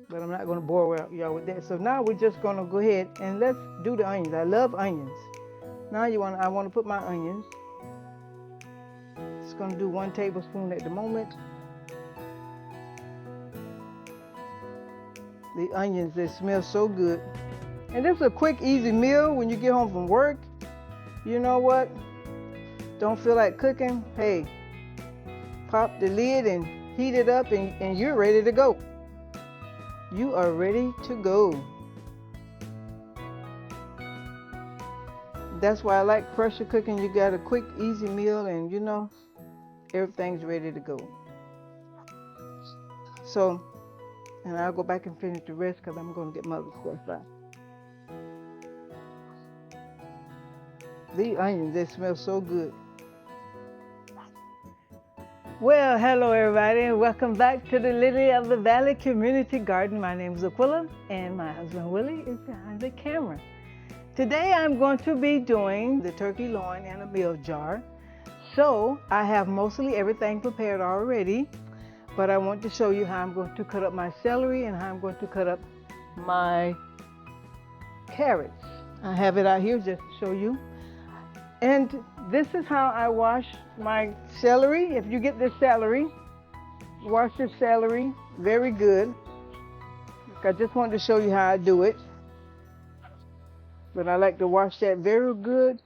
but I'm not going to bore y'all with that. So now we're just going to go ahead and let's do the onions. I love onions. Now I want to put my onions. Just going to do 1 tablespoon at the moment. The onions, they smell so good. And this is a quick, easy meal when you get home from work. You know what? Don't feel like cooking? Hey, pop the lid and heat it up and you're ready to go. You are ready to go. That's why I like pressure cooking. You got a quick, easy meal and you know, everything's ready to go. So, and I'll go back and finish the rest because I'm going to get my other stuff out. These onions, they smell so good. Well, hello everybody, and welcome back to the Lily of the Valley Community Garden. My name is Aquila, and my husband Willie is behind the camera. Today I'm going to be doing the turkey loin in a meal jar. So I have mostly everything prepared already, but I want to show you how I'm going to cut up my celery and how I'm going to cut up my carrots. I have it out here just to show you. And this is how I wash my celery. If you get this celery, wash your celery very good. I just wanted to show you how I do it. But I like to wash that very good.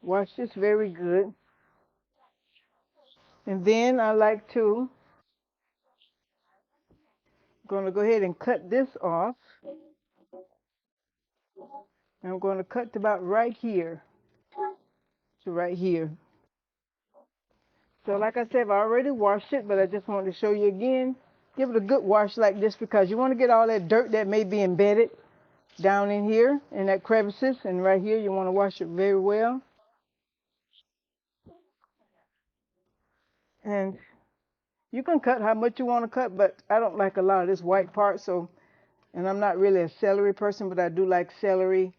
Wash this very good. And then I like to, going to go ahead and cut this off. I'm going to cut to about right here to right here. So like I said, I've already washed it, but I just wanted to show you again. Give it a good wash like this because you want to get all that dirt that may be embedded down in here in that crevices, and right here you want to wash it very well. And you can cut how much you want to cut, but I don't like a lot of this white part, so, and I'm not really a celery person, but I do like celery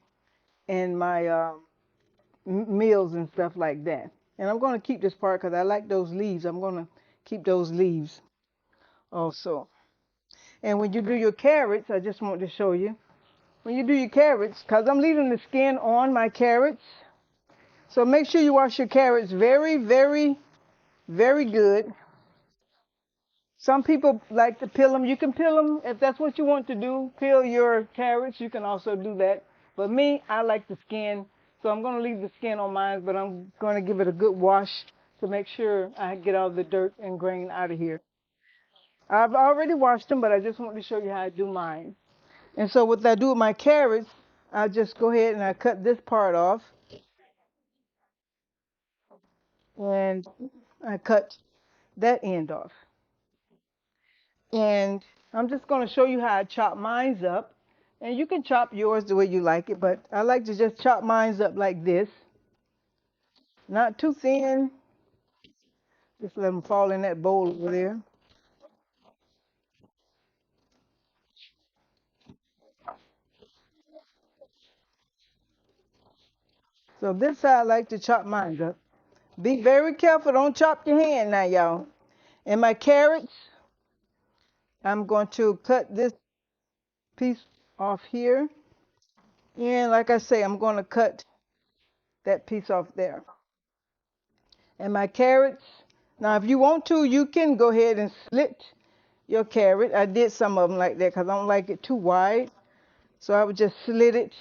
in my meals and stuff like that. And I'm going to keep this part because I like those leaves. I'm going to keep those leaves also. And when you do your carrots, I just want to show you. When you do your carrots, because I'm leaving the skin on my carrots, so make sure you wash your carrots very, very, very good. Some people like to peel them. You can peel them if that's what you want to do. Peel your carrots. You can also do that. But me, I like the skin. So I'm going to leave the skin on mine, but I'm going to give it a good wash to make sure I get all the dirt and grain out of here. I've already washed them, but I just want to show you how I do mine. And so what I do with my carrots, I just go ahead and I cut this part off. And I cut that end off. And I'm just going to show you how I chop mine up. And you can chop yours the way you like it, but I like to just chop mine up like this. Not too thin. Just let them fall in that bowl over there. So this is how I like to chop mine up. Be very careful. Don't chop your hand now, y'all. And my carrots, I'm going to cut this piece off here. And like I say, I'm going to cut that piece off there. And my carrots, now if you want to, you can go ahead and slit your carrot. I did some of them like that because I don't like it too wide. So I would just slit it.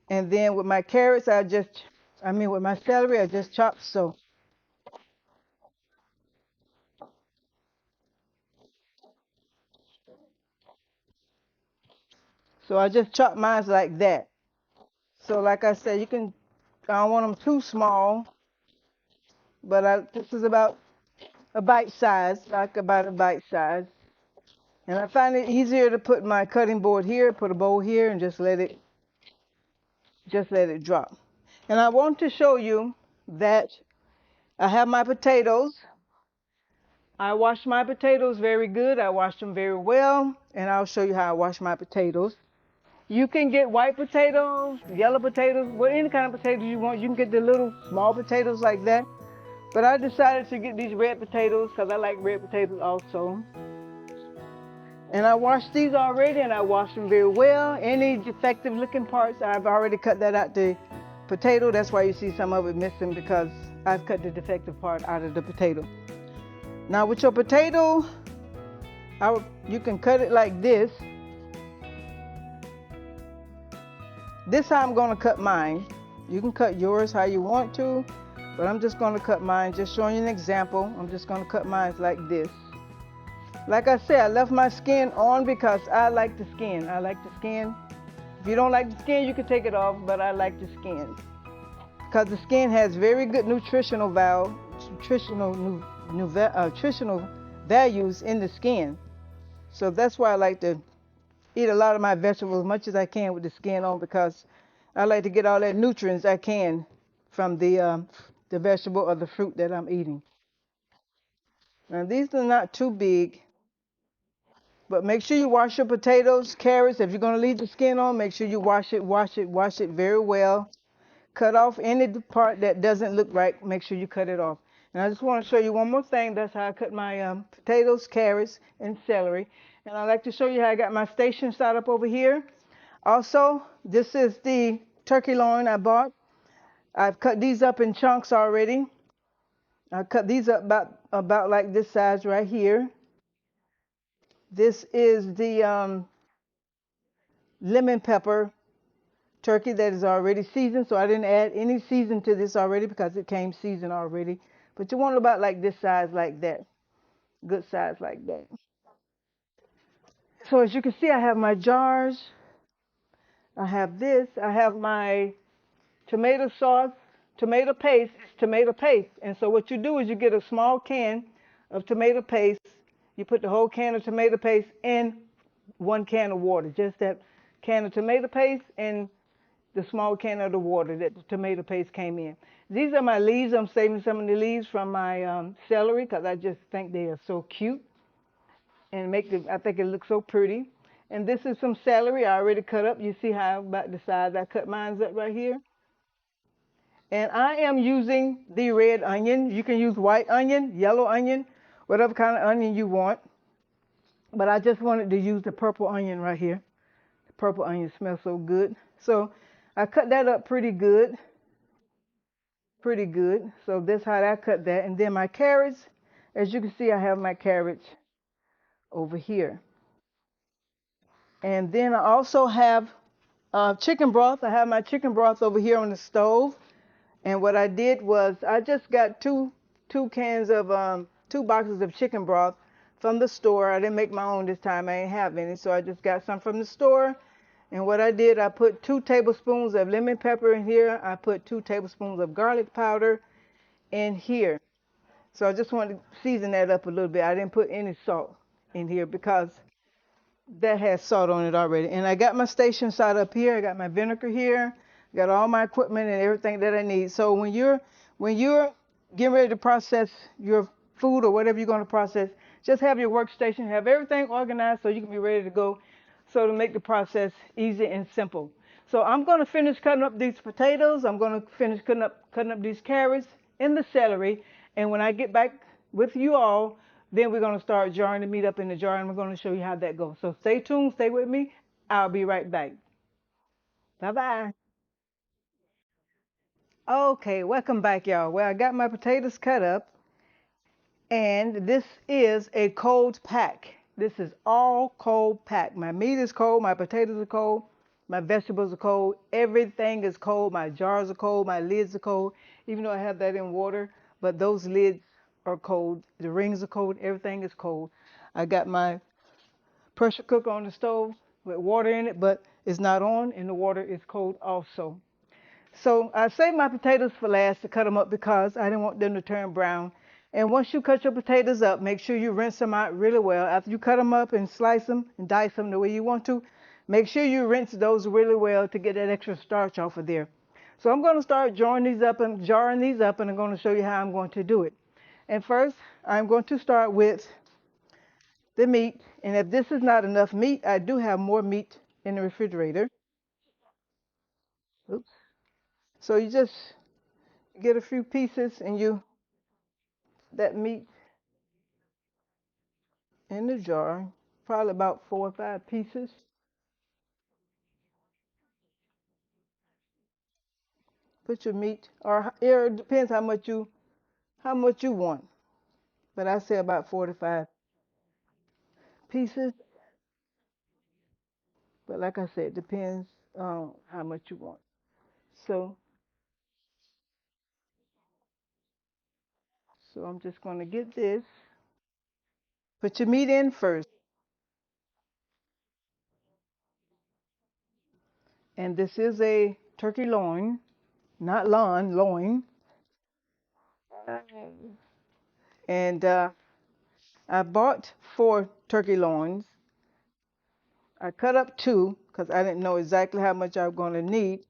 And then with my carrots, with my celery, I just chop so. So I just chop mine like that. So like I said, I don't want them too small, but this is about a bite size, like about a bite size. And I find it easier to put my cutting board here, put a bowl here, and just let it drop. And I want to show you that I have my potatoes. I wash my potatoes very good. I wash them very well, and I'll show you how I wash my potatoes. You can get white potatoes, yellow potatoes, any kind of potatoes you want. You can get the little small potatoes like that. But I decided to get these red potatoes because I like red potatoes also. And I washed these already, and I washed them very well. Any defective looking parts, I've already cut that out the potato. That's why you see some of it missing, because I've cut the defective part out of the potato. Now with your potato, you can cut it like this. This is how I'm going to cut mine. You can cut yours how you want to, but I'm just going to cut mine, just showing you an example. I'm just going to cut mine like this. Like I said, I left my skin on because I like the skin. I like the skin. If you don't like the skin, you can take it off, but I like the skin. Because the skin has very good nutritional values in the skin. So that's why I like to eat a lot of my vegetables as much as I can with the skin on, because I like to get all that nutrients I can from the vegetable or the fruit that I'm eating. Now these are not too big, but make sure you wash your potatoes, carrots. If you're going to leave the skin on, make sure you wash it very well. Cut off any part that doesn't look right. Make sure you cut it off. And I just want to show you one more thing. That's how I cut my potatoes, carrots, and celery. And I'd like to show you how I got my station set up over here. Also, this is the turkey loin I bought. I've cut these up in chunks already. I cut these up about like this size right here. This is the lemon pepper turkey that is already seasoned, so I didn't add any season to this already because it came seasoned already. But you want about like this size, like that. Good size like that. So as you can see, I have my jars. I have this. I have my tomato sauce, tomato paste. It's tomato paste. And so what you do is you get a small can of tomato paste. You put the whole can of tomato paste in 1 can of water. Just that can of tomato paste and the small can of the water that the tomato paste came in. These are my leaves. I'm saving some of the leaves from my celery because I just think they are so cute and I think it looks so pretty. And this is some celery I already cut up. You see how about the size I cut mine up right here. And I am using the red onion. You can use white onion, yellow onion, whatever kind of onion you want. But I just wanted to use the purple onion right here. The purple onion smells so good. So I cut that up pretty good. Pretty good. So that's how I cut that. And then my carrots, as you can see, I have my carrots over here. And then I also have chicken broth. I have my chicken broth over here on the stove. And what I did was I just got two cans of 2 boxes of chicken broth from the store. I didn't make my own this time. I ain't have any, so I just got some from the store. And what I did, I put 2 tablespoons of lemon pepper in here. I put 2 tablespoons of garlic powder in here. So I just wanted to season that up a little bit. I didn't put any salt in here because that has salt on it already. And I got my station side up here. I got my vinegar here. Got all my equipment and everything that I need. So when you're getting ready to process your food or whatever you're going to process, just have your workstation, have everything organized so you can be ready to go. So to make the process easy and simple. So I'm going to finish cutting up these potatoes. I'm going to finish cutting up these carrots and the celery. And when I get back with you all, then we're going to start jarring the meat up in the jar, and we're going to show you how that goes. So stay tuned, stay with me. I'll be right back. Bye-bye. Okay, welcome back, y'all. Well, I got my potatoes cut up, and this is a cold pack. This is all cold pack. My meat is cold, my potatoes are cold, my vegetables are cold, everything is cold. My jars are cold, my lids are cold, even though I have that in water, but those lids are cold. The rings are cold, everything is cold. I got my pressure cooker on the stove with water in it, but it's not on, and the water is cold also. So I saved my potatoes for last to cut them up because I didn't want them to turn brown. And once you cut your potatoes up, make sure you rinse them out really well. After you cut them up and slice them and dice them the way you want to, make sure you rinse those really well to get that extra starch off of there. So I'm going to start jarring these up, and I'm going to show you how I'm going to do it. And first, I'm going to start with the meat. And if this is not enough meat, I do have more meat in the refrigerator. Oops. So you just get a few pieces and you that meat in the jar. probably about 4 or 5 pieces. Put your meat, or it depends how much you want. But I say about 4 to 5 pieces. But like I said, it depends on how much you want. So, so I'm just gonna get this. Put your meat in first, and this is a turkey loin, not lawn loin. And I bought 4 turkey loins. I cut up two because I didn't know exactly how much I was going to need,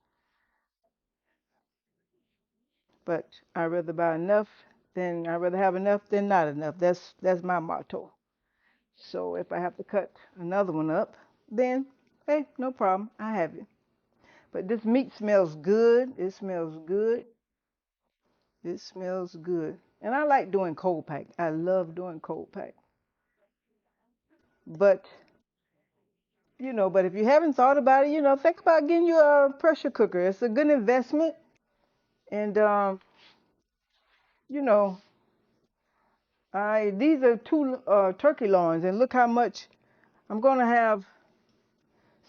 but I'd rather have enough than not enough. That's my motto. So if I have to cut another one up, then hey, no problem. I have it. But this meat smells good. It smells good. It smells good. And I like doing cold pack. I love doing cold pack. But but if you haven't thought about it, think about getting you a pressure cooker. It's a good investment. And you know, I these are two turkey loins, and look how much I'm gonna have.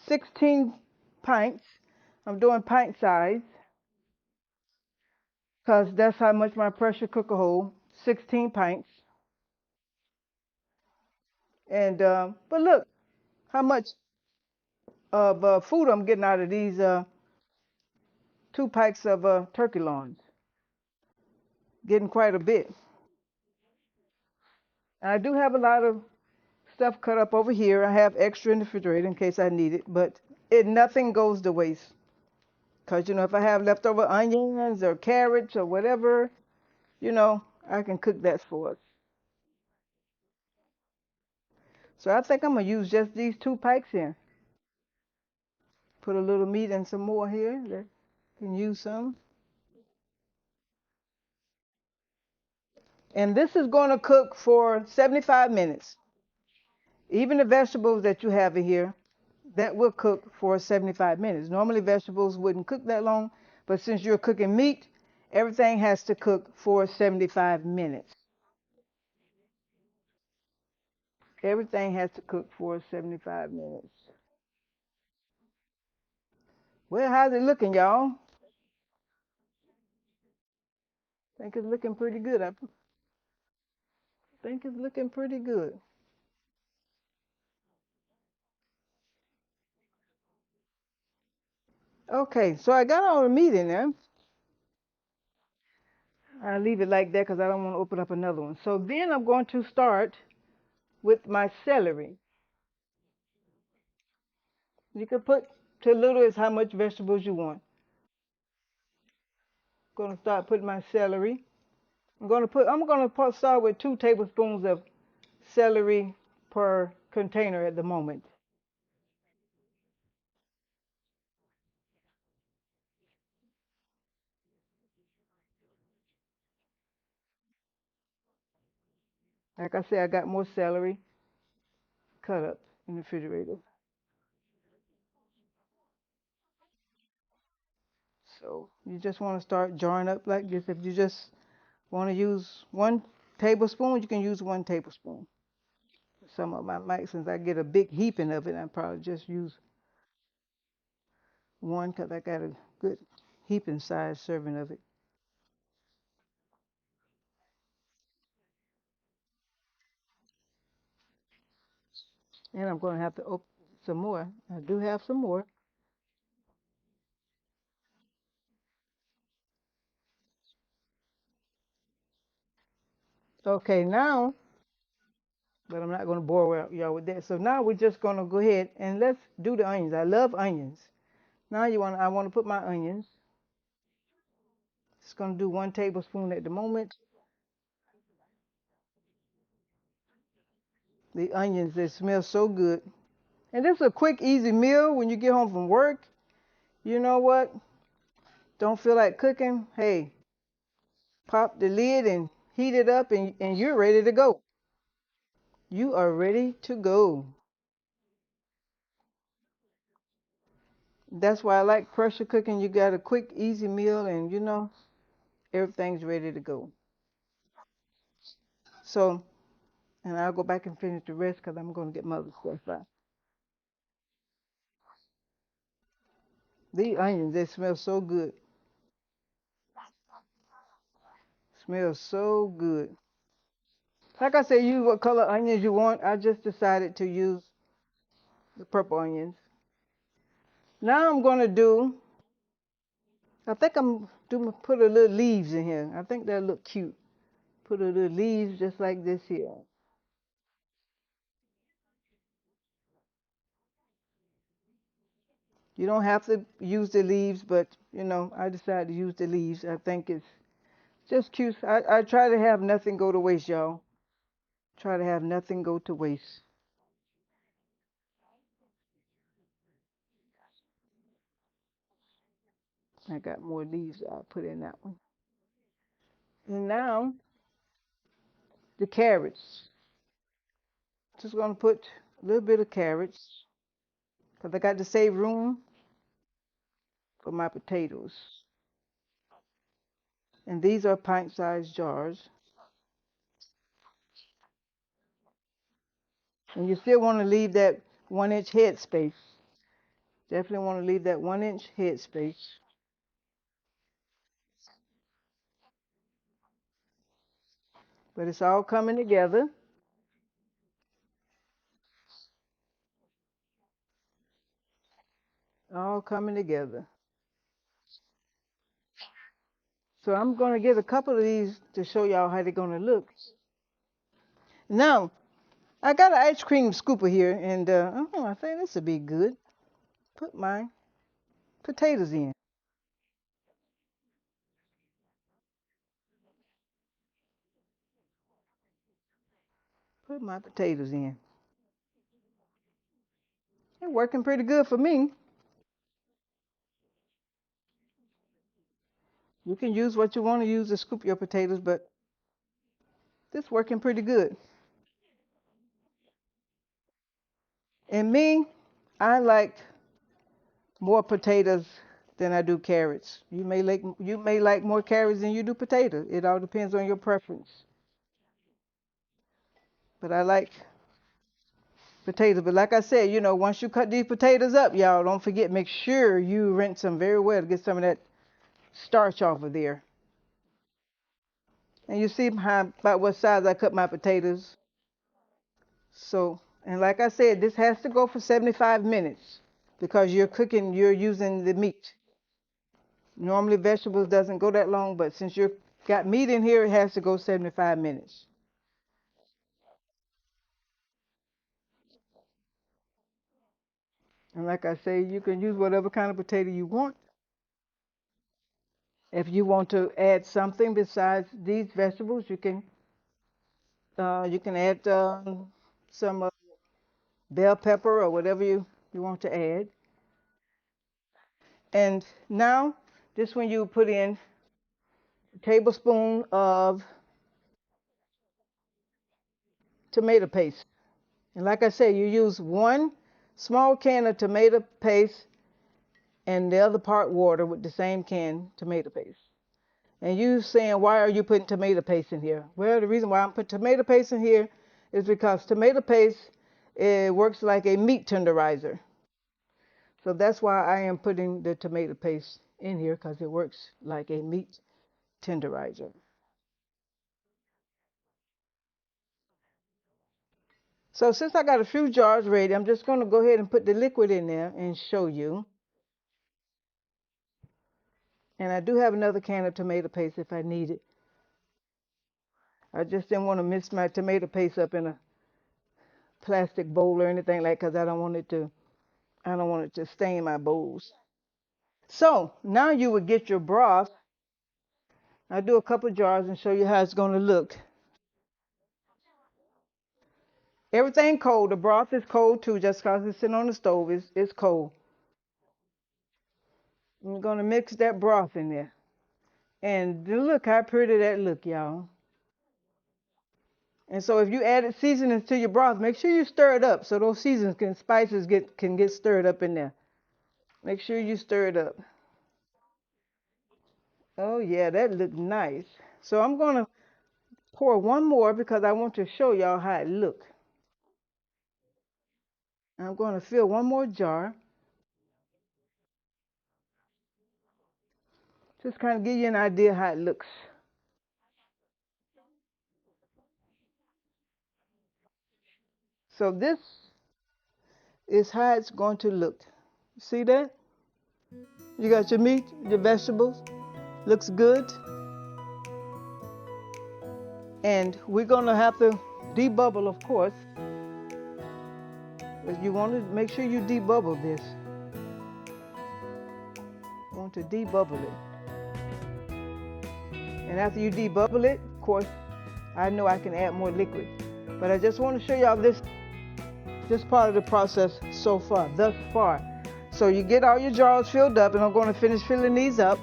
16 pints. I'm doing pint size because that's how much my pressure cooker holds. 16 pints. And but look how much of food I'm getting out of these 2 packs of turkey loins. Getting quite a bit. And I do have a lot of stuff cut up over here. I have extra in the refrigerator in case I need it, but nothing goes to waste. Because, if I have leftover onions or carrots or whatever, you know, I can cook that for us. So I think I'm going to use just these 2 packs here. Put a little meat and some more here that can use some. And this is going to cook for 75 minutes. Even the vegetables that you have in here, that will cook for 75 minutes. Normally vegetables wouldn't cook that long, but since you're cooking meat, everything has to cook for 75 minutes. Everything has to cook for 75 minutes. Well, how's it looking, y'all? Think it's looking pretty good. I think it's looking pretty good. Okay, so I got all the meat in there. I leave it like that because I don't want to open up another one. So then I'm going to start with my celery. You can put to little as how much vegetables you want. I'm going to start putting my celery. I'm going to start with 2 tablespoons of celery per container at the moment. Like I said, I got more celery cut up in the refrigerator. So you just want to start jarring up like this. If you just want to use 1 tablespoon, you can use 1 tablespoon. Some of my might, since I get a big heaping of it, I probably just use one because I got a good heaping size serving of it. And I'm going to have to open some more. I do have some more. Okay, now, but I'm not going to bore y'all with that. So now we're just going to go ahead and let's do the onions. I love onions. Now I want to put my onions. Just going to do 1 tablespoon at the moment. The onions, they smell so good. And this is a quick, easy meal when you get home from work. You know what? Don't feel like cooking? Hey, pop the lid and heat it up, and you're ready to go. You are ready to go. That's why I like pressure cooking. You got a quick, easy meal, and everything's ready to go. So, and I'll go back and finish the rest because I'm going to get mother stuff out. These onions, they smell so good. Smell so good. Like I said, use what color onions you want. I just decided to use the purple onions. Now I'm going to I think put a little leaves in here. I think that'll look cute. Put a little leaves just like this here. You don't have to use the leaves, but I decided to use the leaves. I think it's just cute. I try to have nothing go to waste, y'all. Try to have nothing go to waste. I got more leaves I'll put in that one. And now the carrots. Just gonna put a little bit of carrots because I got to save room for my potatoes. And these are pint-sized jars. And you still want to leave that 1 inch head space. Definitely want to leave that 1 inch head space. But it's all coming together. All coming together. So I'm going to get a couple of these to show y'all how they're going to look. Now, I got an ice cream scooper here, and I think this would be good. Put my potatoes in. Put my potatoes in. They're working pretty good for me. You can use what you want to use to scoop your potatoes, but this working pretty good. And me, I like more potatoes than I do carrots. You may like more carrots than you do potatoes. It all depends on your preference. But I like potatoes. But like I said, once you cut these potatoes up, y'all don't forget, make sure you rinse them very well to get some of that starch off of there. And you see about what size I cut my potatoes. So, and like I said, this has to go for 75 minutes because you're using the meat. Normally vegetables doesn't go that long, but since you've got meat in here, it has to go 75 minutes. And like I say, you can use whatever kind of potato you want. If you want to add something besides these vegetables, you can add some bell pepper or whatever you want to add. And now, this one you put in a tablespoon of tomato paste. And like I say, you use one small can of tomato paste and the other part water with the same can tomato paste. And you saying, why are you putting tomato paste in here? Well, the reason why I'm putting tomato paste in here is because tomato paste, it works like a meat tenderizer. So that's why I am putting the tomato paste in here because it works like a meat tenderizer. So since I got a few jars ready, I'm just going to go ahead and put the liquid in there and show you. And I do have another can of tomato paste if I need it. I just didn't want to mix my tomato paste up in a plastic bowl or anything like because I don't want it to stain my bowls. So now you would get your broth. I'll do a couple of jars and show you how it's going to look. Everything cold. The broth is cold too, just because it's sitting on the stove. It's cold. I'm going to mix that broth in there. And look how pretty that look, y'all. And so if you added seasonings to your broth, make sure you stir it up so those seasonings spices can get stirred up in there. Make sure you stir it up. Oh yeah, that looked nice. So I'm gonna pour one more because I want to show y'all how it looks. I'm gonna fill one more jar. Just kind of give you an idea how it looks. So this is how it's going to look. See that? You got your meat, your vegetables. Looks good. And we're gonna have to debubble, of course. But you want to make sure you debubble this. You want to debubble it. And after you debubble it, of course, I know I can add more liquid. But I just want to show y'all this part of the process thus far. So you get all your jars filled up, and I'm going to finish filling these up.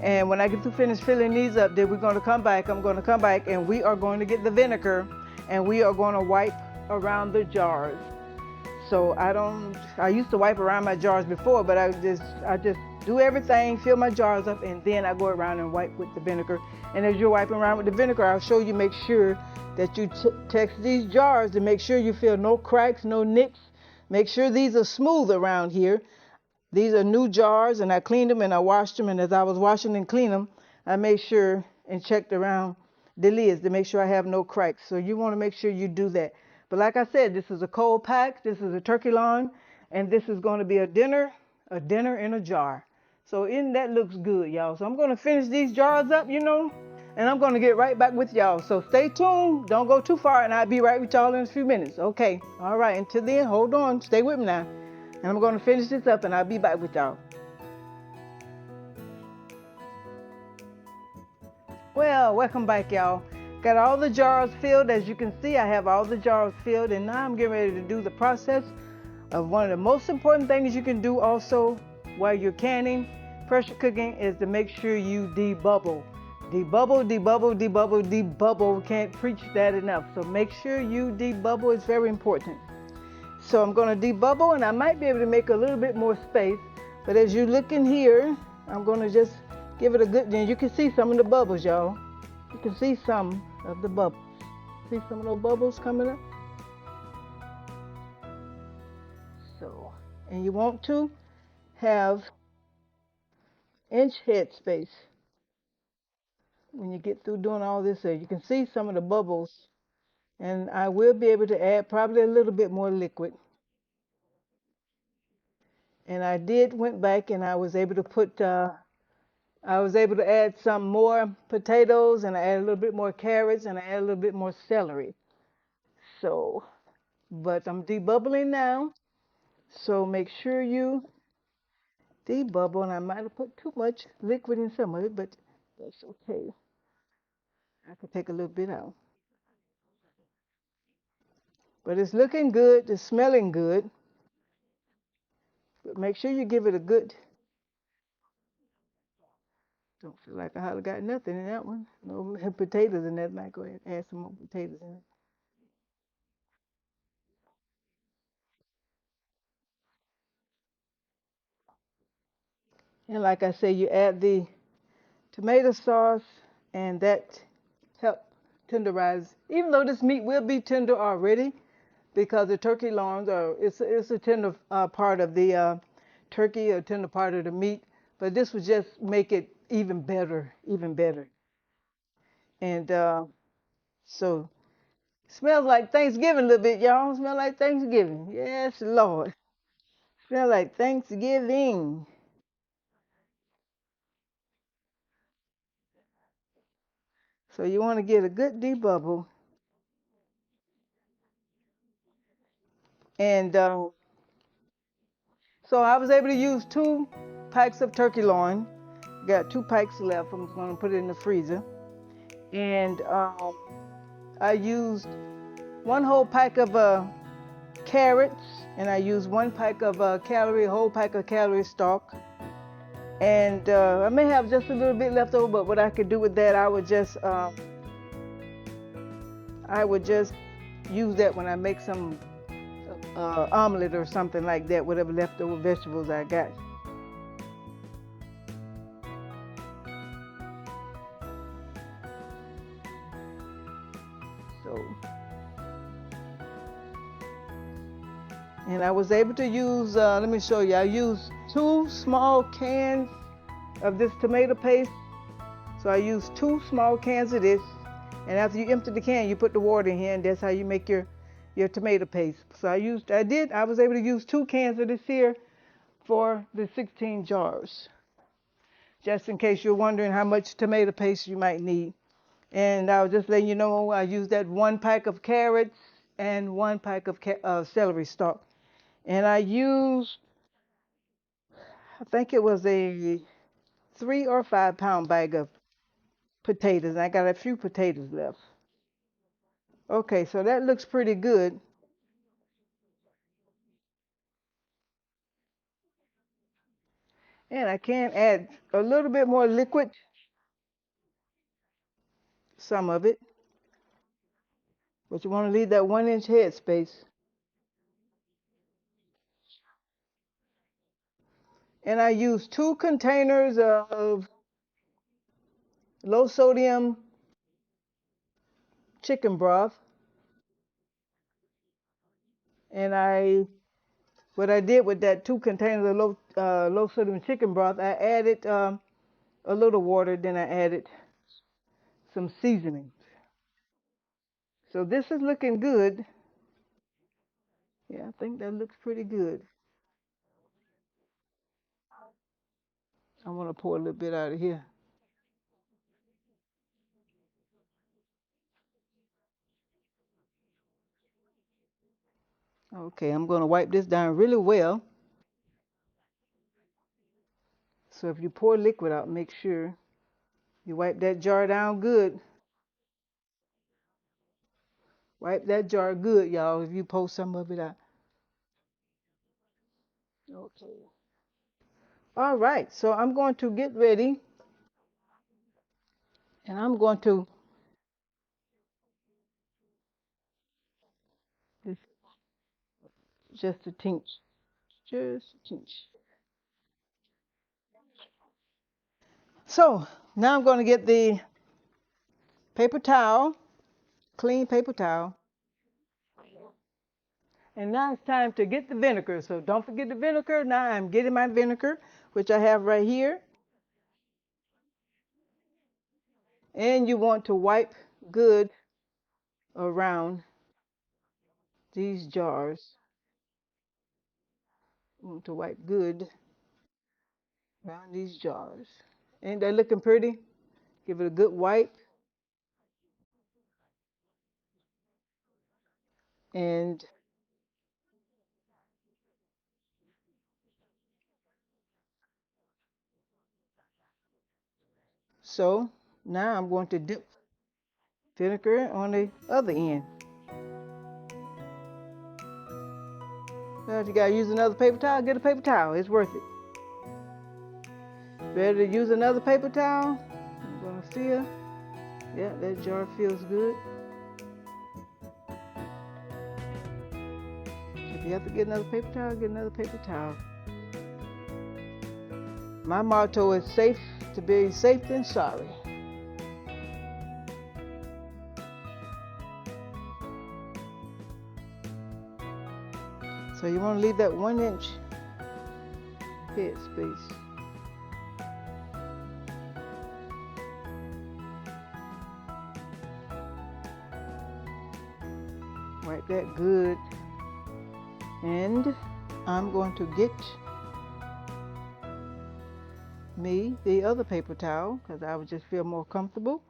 And when I get to finish filling these up, then we're going to come back. I'm going to come back, and we are going to get the vinegar, and we are going to wipe around the jars. So I used to wipe around my jars before, but I just do everything, fill my jars up, and then I go around and wipe with the vinegar. And as you're wiping around with the vinegar, I'll show you, make sure that you test these jars to make sure you feel no cracks, no nicks. Make sure these are smooth around here. These are new jars, and I cleaned them and I washed them. And as I was washing and cleaning them, I made sure and checked around the lids to make sure I have no cracks. So you want to make sure you do that. But like I said, this is a cold pack. This is a turkey loin, and this is going to be a dinner in a jar. So that looks good, y'all. So I'm going to finish these jars up, and I'm going to get right back with y'all. So stay tuned. Don't go too far, and I'll be right with y'all in a few minutes. Okay. All right. Until then, hold on. Stay with me now. And I'm going to finish this up, and I'll be back with y'all. Well, welcome back, y'all. Got all the jars filled. As you can see, I have all the jars filled, and now I'm getting ready to do the process of one of the most important things you can do also while you're canning, pressure cooking, is to make sure you debubble. Debubble, debubble, debubble, debubble. Can't preach that enough. So make sure you debubble. It's very important. So I'm going to debubble, and I might be able to make a little bit more space. But as you look in here, I'm going to just give it a good, then you can see some of the bubbles, y'all. You can see some of the bubbles. See some of those bubbles coming up? So, and you want to have inch headspace when you get through doing all this. So you can see some of the bubbles, and I will be able to add probably a little bit more liquid. And I went back, and I was able to add some more potatoes, and I added a little bit more carrots, and I added a little bit more celery. So, but I'm debubbling now. So make sure you debubble, and I might have put too much liquid in some of it, but that's okay. I could take a little bit out. But it's looking good, it's smelling good. But make sure you give it a good. Don't feel like I hardly got nothing in that one. No potatoes in that. I might go ahead and add some more potatoes in it. And like I say, you add the tomato sauce, and that help tenderize. Even though this meat will be tender already, because the turkey loins it's a tender part of the turkey, a tender part of the meat, but this would just make it even better, even better. And so smells like Thanksgiving a little bit, y'all. Smell like Thanksgiving. Yes, Lord. Smell like Thanksgiving. So you want to get a good debubble. And so I was able to use 2 packs of turkey loin. Got 2 packs left. I'm going to put it in the freezer. And I used 1 whole pack of carrots, and I used 1 pack of whole pack of celery stalk. And I may have just a little bit left over, but what I could do with that, I would just use that when I make some omelet or something like that, whatever leftover vegetables I got. So, and I was able to use, let me show you, I used 2 small cans of this tomato paste. So I used 2 small cans of this. And after you empty the can, you put the water in here, and that's how you make your tomato paste. So I was able to use 2 cans of this here for the 16 jars. Just in case you're wondering how much tomato paste you might need. And I'll just let you know, I used that 1 pack of carrots and 1 pack of celery stalk. And I used, I think it was a 3 or 5 pound bag of potatoes. And I got a few potatoes left. Okay, so that looks pretty good. And I can add a little bit more liquid, some of it, but you want to leave that 1 inch headspace. And I use 2 containers of low sodium chicken broth. And what I did with that 2 containers of low sodium chicken broth, I added a little water, then I added some seasoning. So this is looking good. Yeah, I think that looks pretty good. I want to pour a little bit out of here. Okay, I'm going to wipe this down really well. So if you pour liquid out, make sure you wipe that jar down good. Wipe that jar good, y'all, if you pour some of it out. Okay. All right, so I'm going to get ready, and I'm going to just, just a tinge, just a tinge. So now I'm going to get the paper towel, clean paper towel, and now it's time to get the vinegar. So don't forget the vinegar. Now I'm getting my vinegar, which I have right here, and you want to wipe good around these jars. You want to wipe good around these jars. Ain't that looking pretty? Give it a good wipe. And so now I'm going to dip vinegar on the other end. Now if you gotta use another paper towel, get a paper towel. It's worth it. Ready to use another paper towel? I'm gonna feel. Yeah, that jar feels good. If you have to get another paper towel, get another paper towel. My motto is safe to be safe than sorry. So you want to leave that 1 inch head space. Wipe that good. And I'm going to get me the other paper towel because I would just feel more comfortable.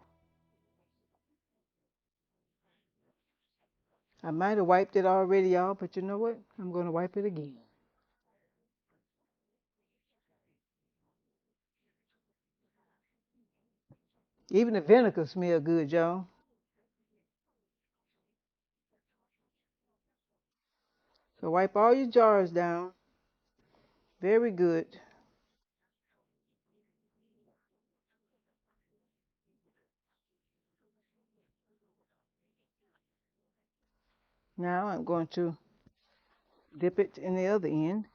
I might have wiped it already, y'all, but you know what? I'm going to wipe it again. Even the vinegar smells good, y'all. So wipe all your jars down. Very good. Now I'm going to Dip it in the other end.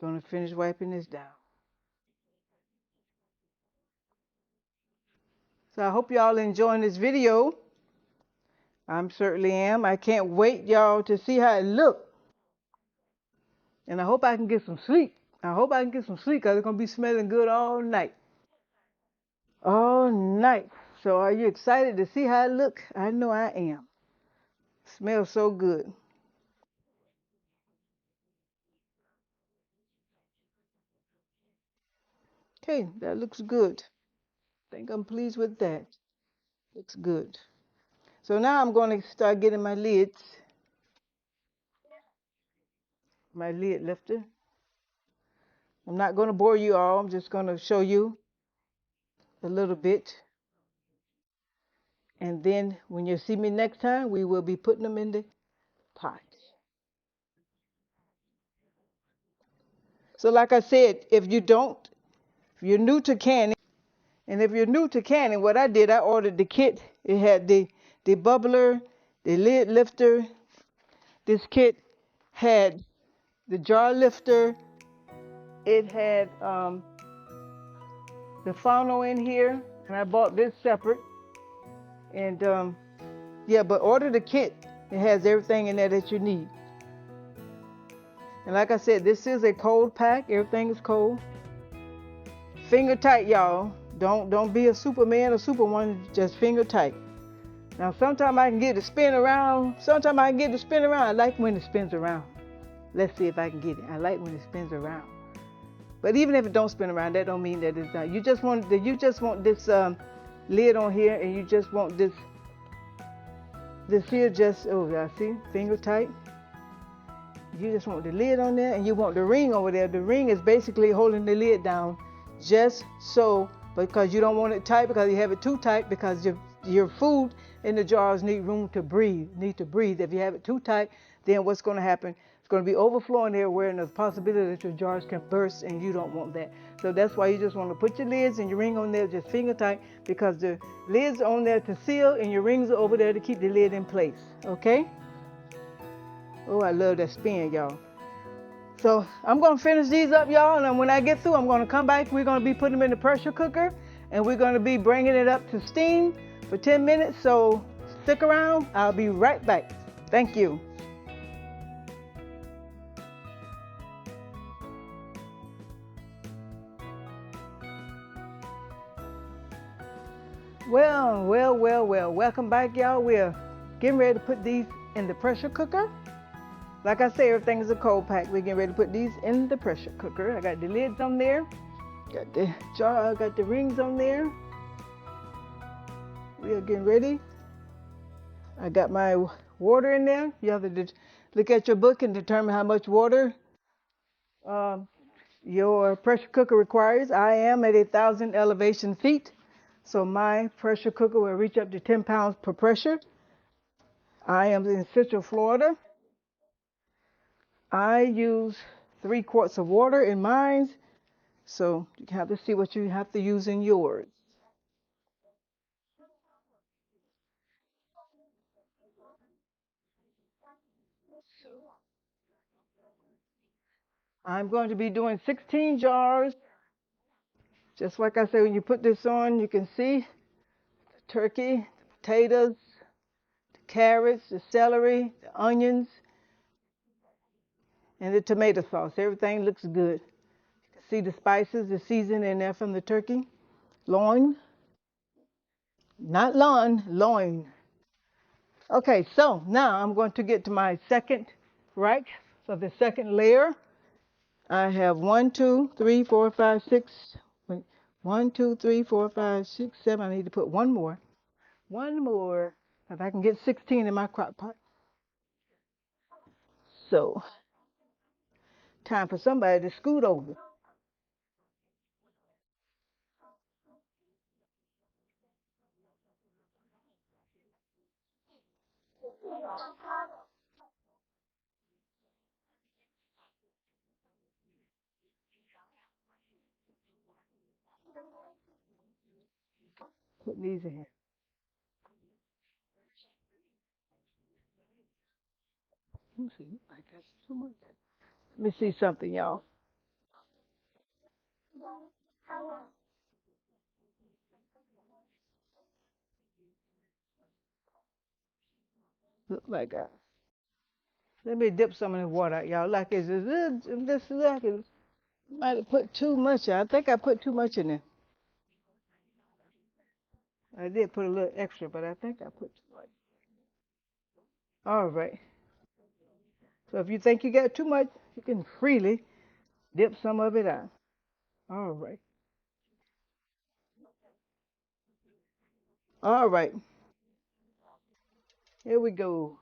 Gonna finish wiping this down. So I hope y'all enjoying this video. I'm certainly am. I can't wait, y'all, to see how it look. And I hope I can get some sleep. I hope I can get some sleep because it's gonna be smelling good all night. All night. So are you excited to see how it look? I know I am. Smells so good. Okay, that looks good. Think I'm pleased with that. Looks good. So now I'm going to start getting my lids, my lid lifter. I'm not going to bore you all. I'm just going to show you a little bit. And then when you see me next time, we will be putting them in the pot. So like I said, if you're new to canning, and if you're new to canning, what I did, I ordered the kit. It had the bubbler, the lid lifter. This kit had the jar lifter. It had the funnel in here, and I bought this separate. And yeah, but order the kit. It has everything in there that you need. And like I said, this is a cold pack. Everything is cold. Finger tight, y'all. Don't be a Superman or Superwoman. Just finger tight. Now, sometimes I can get it to spin around. Sometimes I can get it to spin around. I like when it spins around. Let's see if I can get it. I like when it spins around. But even if it don't spin around, that don't mean that it's not. You just want this lid on here, and you just want this here just, oh, yeah, see, finger tight. You just want the lid on there, and you want the ring over there. The ring is basically holding the lid down, just so, because you don't want it tight, because you have it too tight, because your food in the jars need room to breathe, If you have it too tight, then what's going to happen? It's going to be overflowing everywhere, and there's a possibility that your jars can burst, and you don't want that. So that's why you just want to put your lids and your ring on there, just finger tight, because the lids are on there to seal, and your rings are over there to keep the lid in place. Okay? Oh, I love that spin, y'all. So I'm going to finish these up, y'all, and then when I get through, I'm going to come back. We're going to be putting them in the pressure cooker, and we're going to be bringing it up to steam for 10 minutes. So stick around. I'll be right back. Thank you. Well. Welcome back, y'all. We're getting ready to put these in the pressure cooker. Like I say, everything is a cold pack. We're getting ready to put these in the pressure cooker. I got the lids on there. Got the jar, I got the rings on there. We are getting ready. I got my water in there. You have to look at your book and determine how much water your pressure cooker requires. I am at 1,000 elevation feet, so my pressure cooker will reach up to 10 pounds per pressure. I am in Central Florida. I use 3 quarts of water in mine, so you have to see what you have to use in yours. I'm going to be doing 16 jars. Just like I said, when you put this on, you can see the turkey, the potatoes, the carrots, the celery, the onions, and the tomato sauce. Everything looks good. You can see the spices, the seasoning in there from the turkey. Loin, not lawn, loin. Okay, so now I'm going to get to my second rack. So the second layer, I have 1, 2, 3, 4, 5, 6. Wait, 1, 2, 3, 4, 5, 6, 7. I need to put one more. One more. If I can get 16 in my crock pot. So, time for somebody to scoot over. Put these in here. Let me see. I guess too much. Let me see something, y'all. Look like I. Let me dip some of the water out, y'all. Like it's this like it might have put too much. I think I put too much in there. I did put a little extra, but I think I put too much. All right. So if you think you got too much, you can freely dip some of it out. All right. All right. Here we go.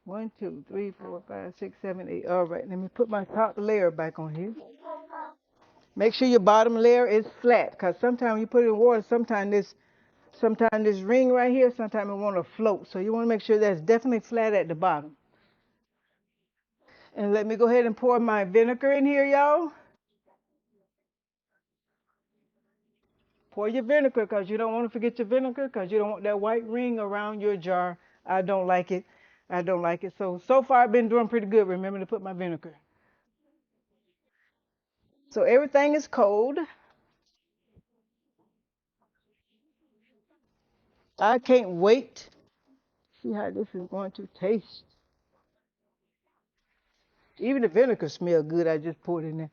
1, 2, 3, 4, 5, 6, 7, 8. All right. Let me put my top layer back on here. Make sure your bottom layer is flat, because sometimes you put it in water, sometimes this ring right here, sometimes it want to float. So you want to make sure that's definitely flat at the bottom. And let me go ahead and pour my vinegar in here, y'all. Pour your vinegar, because you don't want to forget your vinegar, because you don't want that white ring around your jar. I don't like it. I don't like it. So far I've been doing pretty good. Remember to put my vinegar. So everything is cold. I can't wait to see how this is going to taste. Even the vinegar smells good. I just poured in there.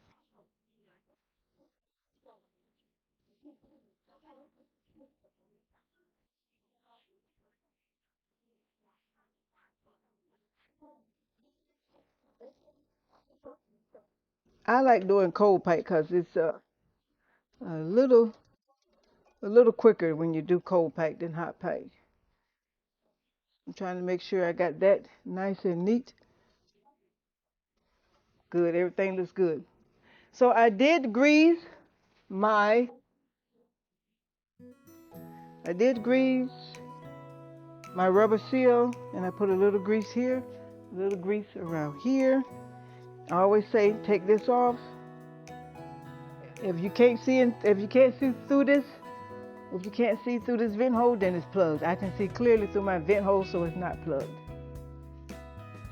I like doing cold pike because it's a little a little quicker when you do cold pike than hot pike. I'm trying to make sure I got that nice and neat. Good, everything looks good. So my I did grease my rubber seal, and I put a little grease here, a little grease around here. I always say take this off. If you can't see through this, if you can't see through this vent hole, then it's plugged. I can see clearly through my vent hole, so it's not plugged.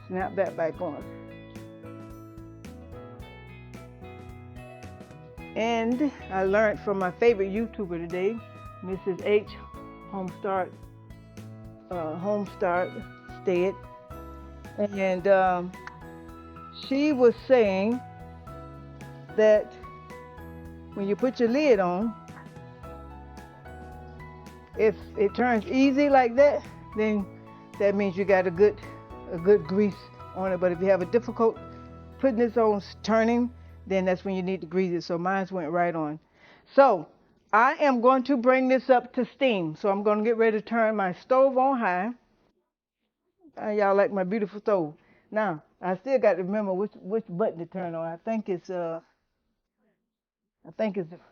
Snap that back on. And I learned from my favorite YouTuber today, Mrs. H. Homestart, Homestart Stead, and she was saying that when you put your lid on, if it turns easy like that, then that means you got a good grease on it. But if you have a difficult putting this on turning, then that's when you need to grease it. So mine went right on. So I am going to bring this up to steam. So I'm going to get ready to turn my stove on high. Y'all like my beautiful stove. Now I still got to remember which button to turn on. I think it's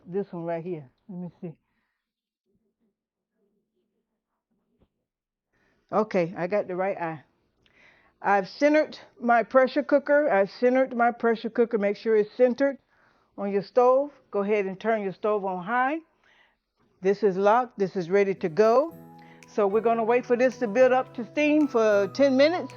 this one right here. Let me see. Okay, I got the right eye. I've centered my pressure cooker. I've centered my pressure cooker. Make sure it's centered on your stove. Go ahead and turn your stove on high. This is locked. This is ready to go. So we're going to wait for this to build up to steam for 10 minutes.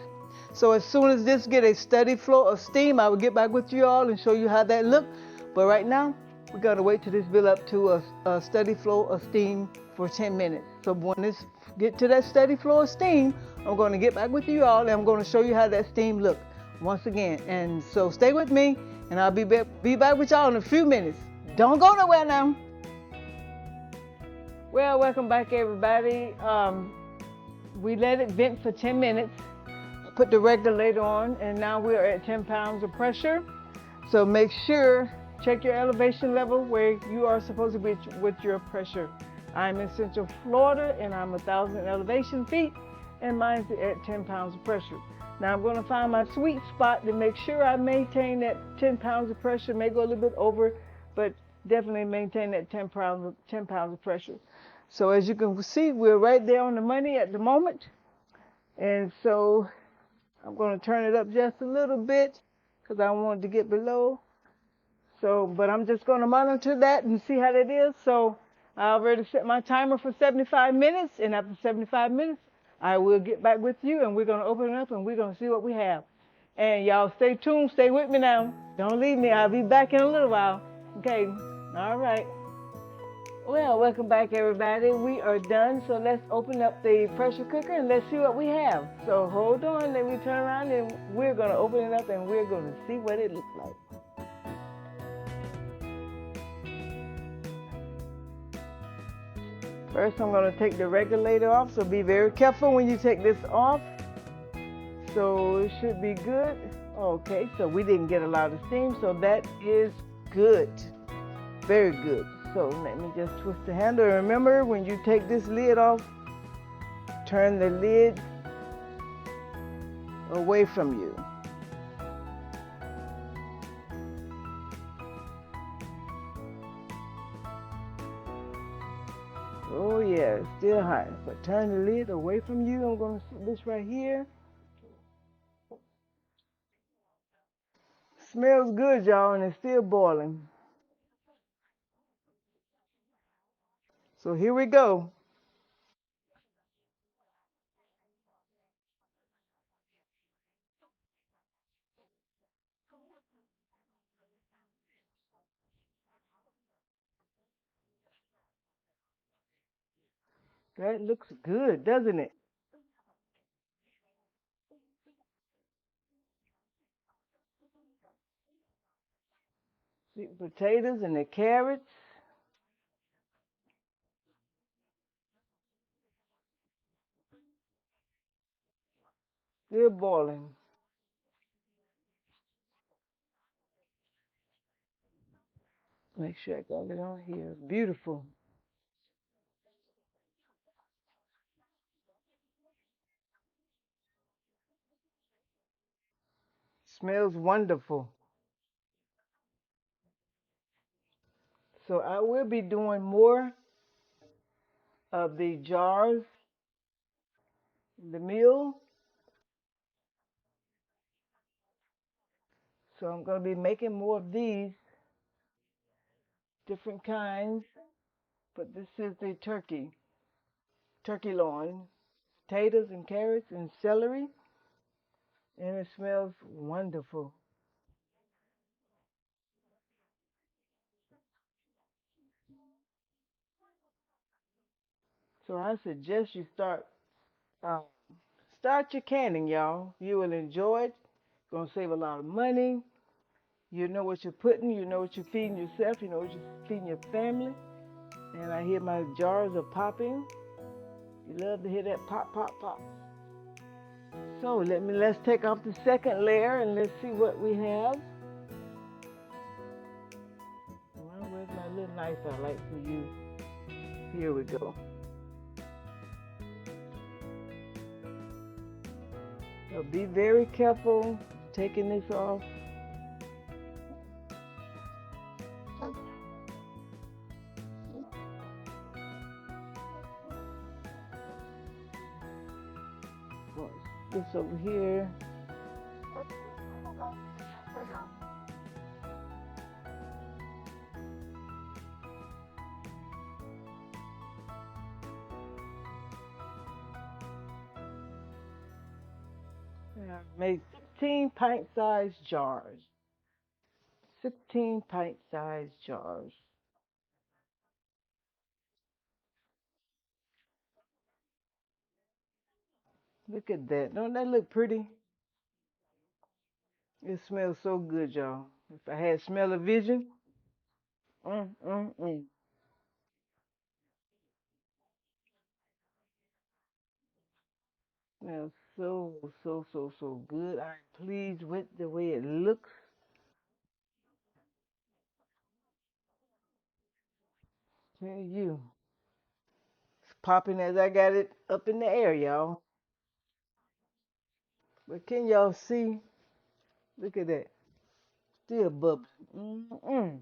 So as soon as this get a steady flow of steam, I will get back with you all and show you how that look. But right now, we're going to wait till this build up to a steady flow of steam for 10 minutes. So when this get to that steady flow of steam, I'm going to get back with you all and I'm going to show you how that steam look once again. And so stay with me and I'll be back with y'all in a few minutes. Don't go nowhere now. Well, welcome back everybody. We let it vent for 10 minutes. Put the regulator on and now we're at 10 pounds of pressure. So make sure, check your elevation level where you are supposed to be with your pressure. I'm in Central Florida and I'm 1,000 elevation feet and mine's at 10 pounds of pressure. Now I'm going to find my sweet spot to make sure I maintain that 10 pounds of pressure. May go a little bit over, but definitely maintain that 10 pounds of pressure. So as you can see, we're right there on the money at the moment. And so I'm going to turn it up just a little bit because I want it to get below. So, but I'm just going to monitor that and see how that is. So I already set my timer for 75 minutes. And after 75 minutes, I will get back with you and we're going to open it up and we're going to see what we have. And y'all stay tuned, stay with me now. Don't leave me. I'll be back in a little while. Okay. All right. Well, welcome back, everybody. We are done, so let's open up the pressure cooker and let's see what we have. So hold on, let me turn around and we're going to open it up and we're going to see what it looks like. First, I'm going to take the regulator off, so be very careful when you take this off. So it should be good. Okay, so we didn't get a lot of steam, so that is good. Very good. So let me just twist the handle. And remember, when you take this lid off, turn the lid away from you. Oh yeah, it's still hot. But turn the lid away from you. I'm going to put this right here. Smells good, y'all, and it's still boiling. So here we go. That looks good, doesn't it? Sweet potatoes and the carrots, still boiling. Make sure I got it on here. Beautiful. Smells wonderful. So I will be doing more of the jars, the meal. So I'm going to be making more of these, different kinds. But this is the turkey loin, potatoes and carrots and celery, and it smells wonderful. So I suggest you uh, start your canning, y'all. You will enjoy it. Gonna save a lot of money. You know what you're putting. You know what you're feeding yourself. You know what you're feeding your family. And I hear my jars are popping. You love to hear that pop, pop, pop. So let's take off the second layer and let's see what we have. Well, where's my little knife I like for you? Here we go. So be very careful taking this off. This over here. I made 16 pint-sized jars. 16 pint-sized jars. Look at that. Don't that look pretty? It smells so good, y'all. If I had smell-o-vision, mm, mm, mm. Smells so good. I'm pleased with the way it looks. Tell you, it's popping as I got it up in the air, y'all. But can y'all see? Look at that. Still bubbling. Mm-mm.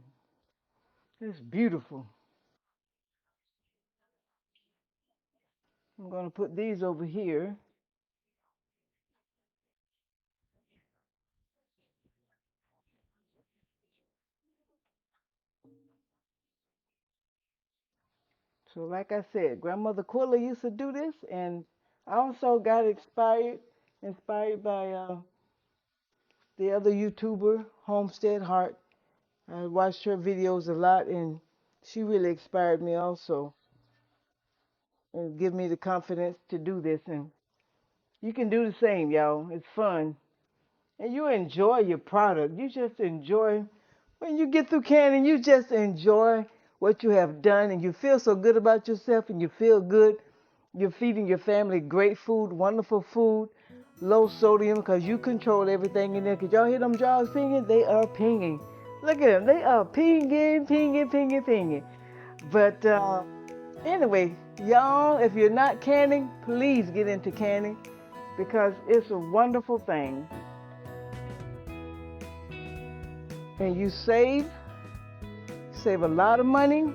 It's beautiful. I'm going to put these over here. So like I said, Grandmother Quilla used to do this, and I also got inspired by the other YouTuber, Homestead Heart. I watched her videos a lot, and she really inspired me also, and give me the confidence to do this. And you can do the same, y'all. It's fun, and you enjoy your product. You just enjoy when you get through canning. You just enjoy what you have done, and you feel so good about yourself, and you feel good. You're feeding your family great food, wonderful food, low sodium, because you control everything in there. Because y'all hear them jaws pinging? They are pinging. Look at them. They are pinging, pinging, pinging, pinging. But anyway, y'all, if you're not canning, please get into canning because it's a wonderful thing. And you save a lot of money,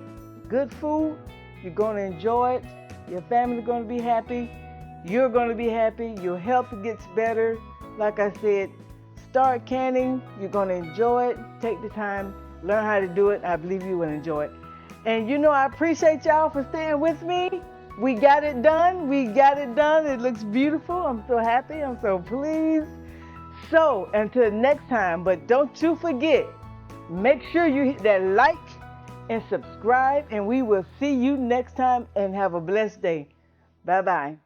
good food. You're going to enjoy it. Your family's going to be happy. You're going to be happy. Your health gets better. Like I said, start canning. You're going to enjoy it. Take the time, learn how to do it. I believe you will enjoy it. And you know, I appreciate y'all for staying with me. We got it done. We got it done. It looks beautiful. I'm so happy. I'm so pleased. So until next time, but don't you forget, make sure you hit that like and subscribe, and we will see you next time, and have a blessed day. Bye-bye.